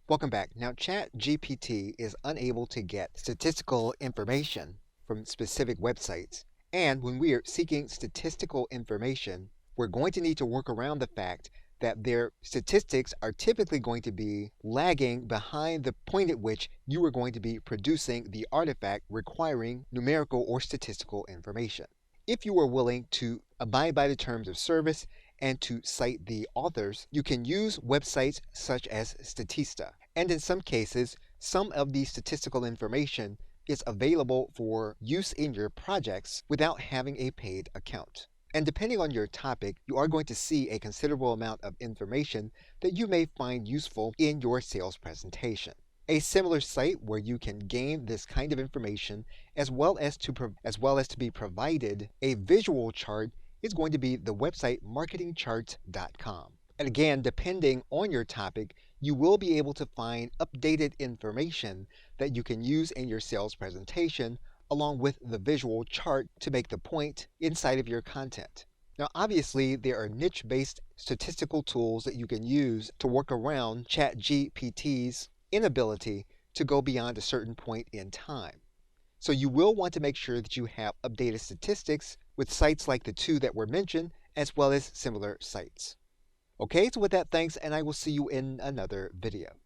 Welcome back. Now, Chat GPT is unable to get statistical information from specific websites. And when we are seeking statistical information, we're going to need to work around the fact that their statistics are typically going to be lagging behind the point at which you are going to be producing the artifact requiring numerical or statistical information. If you are willing to abide by the terms of service and to cite the authors, you can use websites such as Statista. And in some cases, some of the statistical information is available for use in your projects without having a paid account. And depending on your topic, you are going to see a considerable amount of information that you may find useful in your sales presentation. A similar site where you can gain this kind of information as well as to be provided a visual chart is going to be the website marketingcharts.com. And again, depending on your topic, you will be able to find updated information that you can use in your sales presentation along with the visual chart to make the point inside of your content. Now, obviously, there are niche-based statistical tools that you can use to work around ChatGPT's inability to go beyond a certain point in time. So you will want to make sure that you have updated statistics with sites like the two that were mentioned, as well as similar sites. Okay, so with that, thanks, and I will see you in another video.